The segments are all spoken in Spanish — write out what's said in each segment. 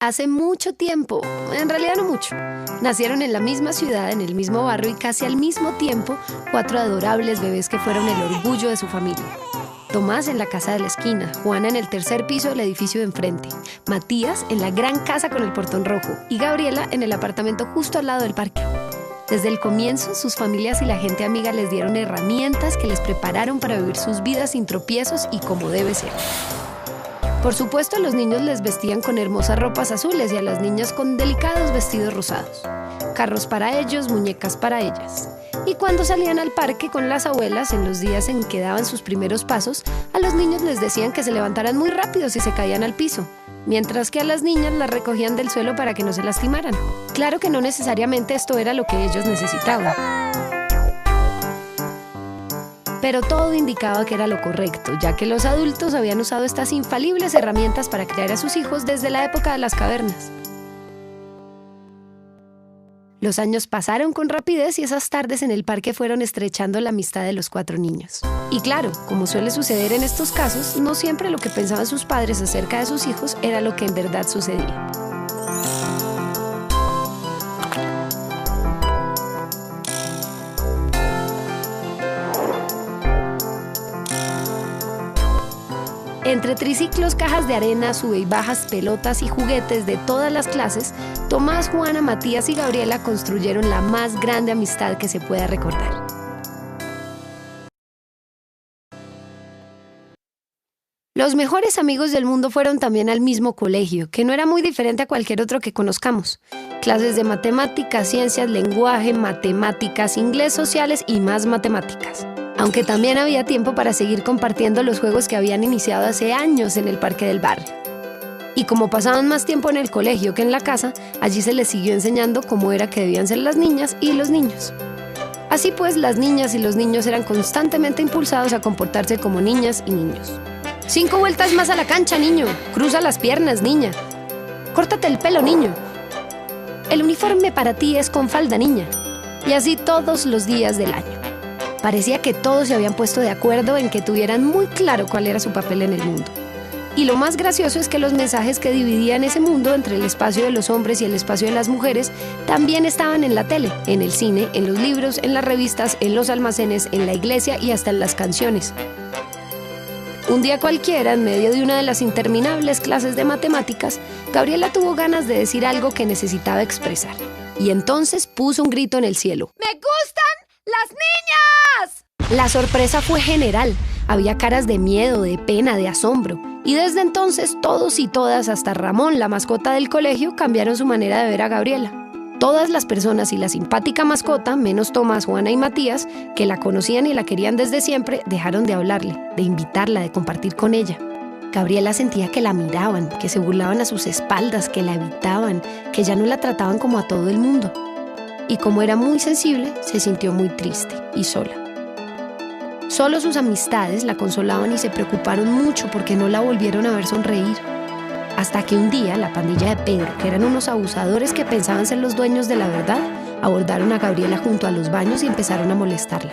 Hace mucho tiempo, en realidad no mucho, nacieron en la misma ciudad, en el mismo barrio y casi al mismo tiempo 4 adorables bebés que fueron el orgullo de su familia. Tomás en la casa de la esquina, Juana en el tercer piso del edificio de enfrente, Matías en la gran casa con el portón rojo y Gabriela en el apartamento justo al lado del parque. Desde el comienzo, sus familias y la gente amiga les dieron herramientas que les prepararon para vivir sus vidas sin tropiezos y como debe ser. Por supuesto, a los niños les vestían con hermosas ropas azules y a las niñas con delicados vestidos rosados. Carros para ellos, muñecas para ellas. Y cuando salían al parque con las abuelas, en los días en que daban sus primeros pasos, a los niños les decían que se levantaran muy rápido si se caían al piso, mientras que a las niñas las recogían del suelo para que no se lastimaran. Claro que no necesariamente esto era lo que ellos necesitaban, pero todo indicaba que era lo correcto, ya que los adultos habían usado estas infalibles herramientas para criar a sus hijos desde la época de las cavernas. Los años pasaron con rapidez y esas tardes en el parque fueron estrechando la amistad de los 4 niños. Y claro, como suele suceder en estos casos, no siempre lo que pensaban sus padres acerca de sus hijos era lo que en verdad sucedía. Entre triciclos, cajas de arena, sube y bajas, pelotas y juguetes de todas las clases, Tomás, Juana, Matías y Gabriela construyeron la más grande amistad que se pueda recordar. Los mejores amigos del mundo fueron también al mismo colegio, que no era muy diferente a cualquier otro que conozcamos. Clases de matemáticas, ciencias, lenguaje, matemáticas, inglés, sociales y más matemáticas. Aunque también había tiempo para seguir compartiendo los juegos que habían iniciado hace años en el parque del barrio. Y como pasaban más tiempo en el colegio que en la casa, allí se les siguió enseñando cómo era que debían ser las niñas y los niños. Así pues, las niñas y los niños eran constantemente impulsados a comportarse como niñas y niños. 5 vueltas más a la cancha, niño. Cruza las piernas, niña. Córtate el pelo, niño. El uniforme para ti es con falda, niña. Y así todos los días del año. Parecía que todos se habían puesto de acuerdo en que tuvieran muy claro cuál era su papel en el mundo. Y lo más gracioso es que los mensajes que dividían ese mundo entre el espacio de los hombres y el espacio de las mujeres también estaban en la tele, en el cine, en los libros, en las revistas, en los almacenes, en la iglesia y hasta en las canciones. Un día cualquiera, en medio de una de las interminables clases de matemáticas, Gabriela tuvo ganas de decir algo que necesitaba expresar. Y entonces puso un grito en el cielo. ¡Me gustan las niñas! La sorpresa fue general. Había caras de miedo, de pena, de asombro. Y desde entonces todos y todas, hasta Ramón, la mascota del colegio, cambiaron su manera de ver a Gabriela. Todas las personas y la simpática mascota, menos Tomás, Juana y Matías, que la conocían y la querían desde siempre, dejaron de hablarle, de invitarla, de compartir con ella. Gabriela sentía que la miraban, que se burlaban a sus espaldas, que la evitaban, que ya no la trataban como a todo el mundo. Y como era muy sensible, se sintió muy triste y sola. Solo sus amistades la consolaban y se preocuparon mucho porque no la volvieron a ver sonreír. Hasta que un día la pandilla de Pedro, que eran unos abusadores que pensaban ser los dueños de la verdad, abordaron a Gabriela junto a los baños y empezaron a molestarla.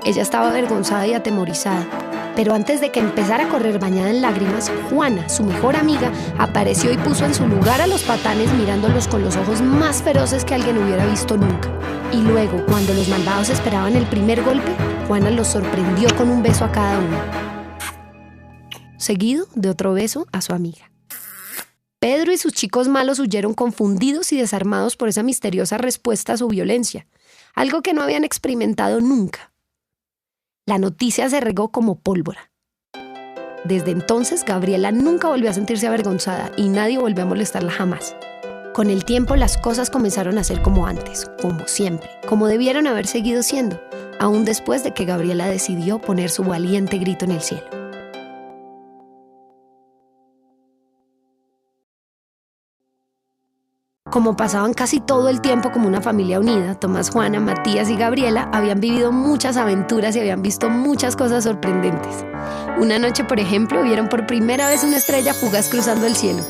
Ella estaba avergonzada y atemorizada, pero antes de que empezara a correr bañada en lágrimas, Juana, su mejor amiga, apareció y puso en su lugar a los patanes mirándolos con los ojos más feroces que alguien hubiera visto nunca. Y luego, cuando los malvados esperaban el primer golpe, Juana los sorprendió con un beso a cada uno, seguido de otro beso a su amiga. Pedro y sus chicos malos huyeron confundidos y desarmados por esa misteriosa respuesta a su violencia, algo que no habían experimentado nunca. La noticia se regó como pólvora. Desde entonces, Gabriela nunca volvió a sentirse avergonzada y nadie volvió a molestarla jamás. Con el tiempo, las cosas comenzaron a ser como antes, como siempre, como debieron haber seguido siendo, aún después de que Gabriela decidió poner su valiente grito en el cielo. Como pasaban casi todo el tiempo como una familia unida, Tomás, Juana, Matías y Gabriela habían vivido muchas aventuras y habían visto muchas cosas sorprendentes. Una noche, por ejemplo, vieron por primera vez una estrella fugaz cruzando el cielo.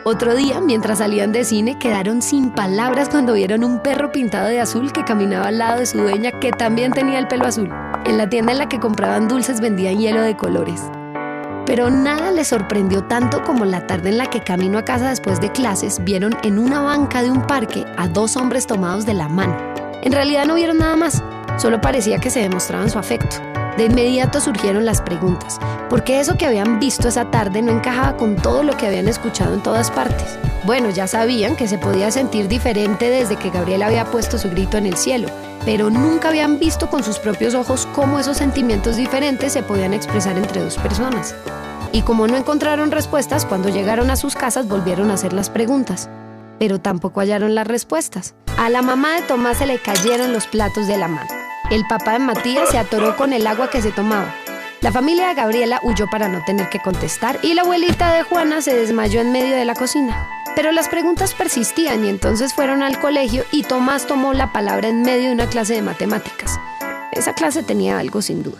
Otro día, mientras salían de cine, quedaron sin palabras cuando vieron un perro pintado de azul que caminaba al lado de su dueña, que también tenía el pelo azul. En la tienda en la que compraban dulces vendían hielo de colores. Pero nada les sorprendió tanto como la tarde en la que camino a casa después de clases vieron en una banca de un parque a 2 hombres tomados de la mano. En realidad no vieron nada más, solo parecía que se demostraban su afecto. De inmediato surgieron las preguntas, porque eso que habían visto esa tarde no encajaba con todo lo que habían escuchado en todas partes. Bueno, ya sabían que se podía sentir diferente desde que Gabriela había puesto su grito en el cielo, pero nunca habían visto con sus propios ojos cómo esos sentimientos diferentes se podían expresar entre 2 personas. Y como no encontraron respuestas, cuando llegaron a sus casas volvieron a hacer las preguntas, pero tampoco hallaron las respuestas. A la mamá de Tomás se le cayeron los platos de la mano. El papá de Matías se atoró con el agua que se tomaba. La familia de Gabriela huyó para no tener que contestar y la abuelita de Juana se desmayó en medio de la cocina. Pero las preguntas persistían y entonces fueron al colegio y Tomás tomó la palabra en medio de una clase de matemáticas. Esa clase tenía algo sin duda.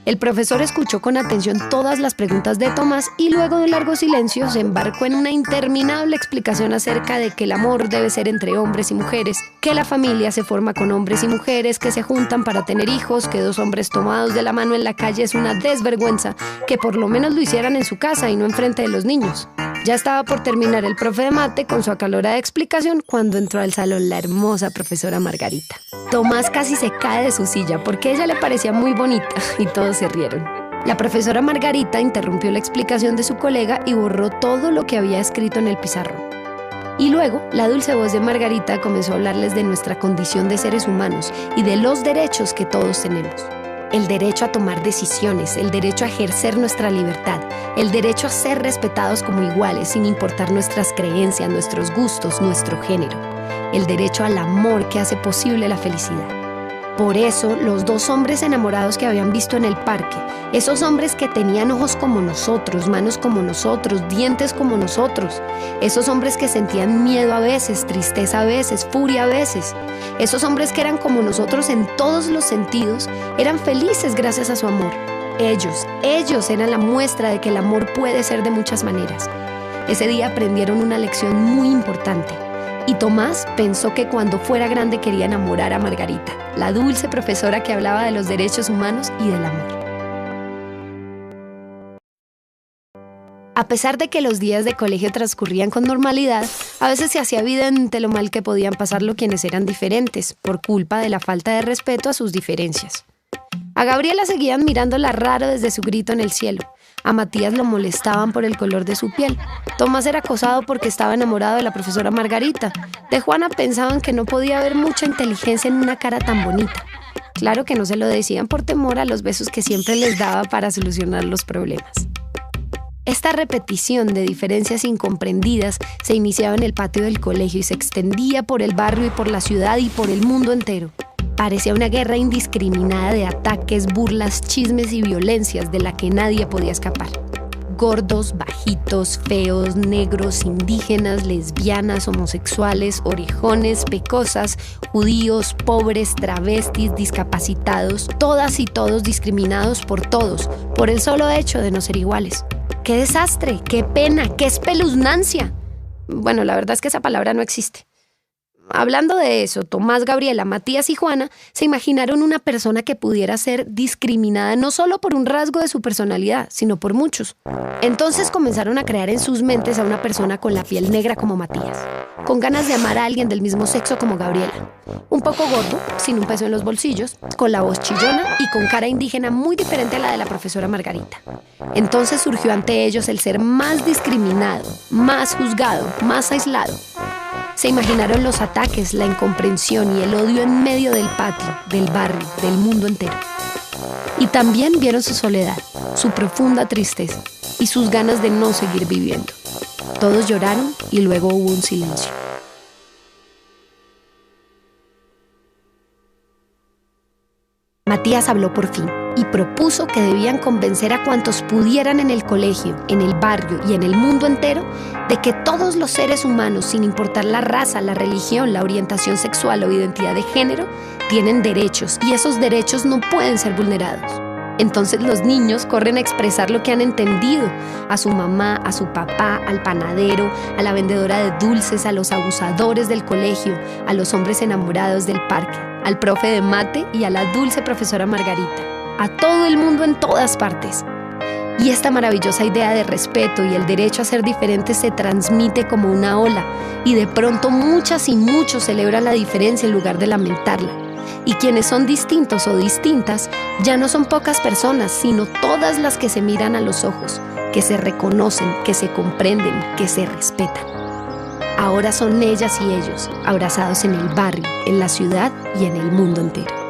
El profesor escuchó con atención todas las preguntas de Tomás y luego de un largo silencio se embarcó en una interminable explicación acerca de que el amor debe ser entre hombres y mujeres, que la familia se forma con hombres y mujeres que se juntan para tener hijos, que 2 hombres tomados de la mano en la calle es una desvergüenza, que por lo menos lo hicieran en su casa y no enfrente de los niños. Ya estaba por terminar el profe de mate con su acalorada explicación cuando entró al salón la hermosa profesora Margarita. Tomás casi se cae de su silla porque ella le parecía muy bonita y todos se rieron. La profesora Margarita interrumpió la explicación de su colega y borró todo lo que había escrito en el pizarrón. Y luego, la dulce voz de Margarita comenzó a hablarles de nuestra condición de seres humanos y de los derechos que todos tenemos. El derecho a tomar decisiones, el derecho a ejercer nuestra libertad, el derecho a ser respetados como iguales sin importar nuestras creencias, nuestros gustos, nuestro género. El derecho al amor que hace posible la felicidad. Por eso, los 2 hombres enamorados que habían visto en el parque, esos hombres que tenían ojos como nosotros, manos como nosotros, dientes como nosotros, esos hombres que sentían miedo a veces, tristeza a veces, furia a veces, esos hombres que eran como nosotros en todos los sentidos, eran felices gracias a su amor. Ellos eran la muestra de que el amor puede ser de muchas maneras. Ese día aprendieron una lección muy importante. Y Tomás pensó que cuando fuera grande quería enamorar a Margarita, la dulce profesora que hablaba de los derechos humanos y del amor. A pesar de que los días de colegio transcurrían con normalidad, a veces se hacía evidente lo mal que podían pasarlo quienes eran diferentes, por culpa de la falta de respeto a sus diferencias. A Gabriela seguían mirándola raro desde su grito en el cielo. A Matías lo molestaban por el color de su piel. Tomás era acosado porque estaba enamorado de la profesora Margarita. De Juana pensaban que no podía haber mucha inteligencia en una cara tan bonita. Claro que no se lo decían por temor a los besos que siempre les daba para solucionar los problemas. Esta repetición de diferencias incomprendidas se iniciaba en el patio del colegio y se extendía por el barrio y por la ciudad y por el mundo entero. Parecía una guerra indiscriminada de ataques, burlas, chismes y violencias de la que nadie podía escapar. Gordos, bajitos, feos, negros, indígenas, lesbianas, homosexuales, orejones, pecosas, judíos, pobres, travestis, discapacitados, todas y todos discriminados por todos, por el solo hecho de no ser iguales. ¡Qué desastre! ¡Qué pena! ¡Qué espeluznancia! Bueno, la verdad es que esa palabra no existe. Hablando de eso, Tomás, Gabriela, Matías y Juana se imaginaron una persona que pudiera ser discriminada no solo por un rasgo de su personalidad, sino por muchos. Entonces comenzaron a crear en sus mentes a una persona con la piel negra como Matías, con ganas de amar a alguien del mismo sexo como Gabriela, un poco gordo, sin un peso en los bolsillos, con la voz chillona y con cara indígena muy diferente a la de la profesora Margarita. Entonces surgió ante ellos el ser más discriminado, más juzgado, más aislado. Se imaginaron los ataques, la incomprensión y el odio en medio del patio, del barrio, del mundo entero. Y también vieron su soledad, su profunda tristeza y sus ganas de no seguir viviendo. Todos lloraron y luego hubo un silencio. Matías habló por fin y propuso que debían convencer a cuantos pudieran en el colegio, en el barrio y en el mundo entero de que todos los seres humanos, sin importar la raza, la religión, la orientación sexual o identidad de género, tienen derechos y esos derechos no pueden ser vulnerados. Entonces los niños corren a expresar lo que han entendido a su mamá, a su papá, al panadero, a la vendedora de dulces, a los abusadores del colegio, a los hombres enamorados del parque, al profe de mate y a la dulce profesora Margarita, a todo el mundo en todas partes. Y esta maravillosa idea de respeto y el derecho a ser diferentes se transmite como una ola, y de pronto muchas y muchos celebran la diferencia en lugar de lamentarla. Y quienes son distintos o distintas ya no son pocas personas, sino todas las que se miran a los ojos, que se reconocen, que se comprenden, que se respetan. Ahora son ellas y ellos, abrazados en el barrio, en la ciudad y en el mundo entero.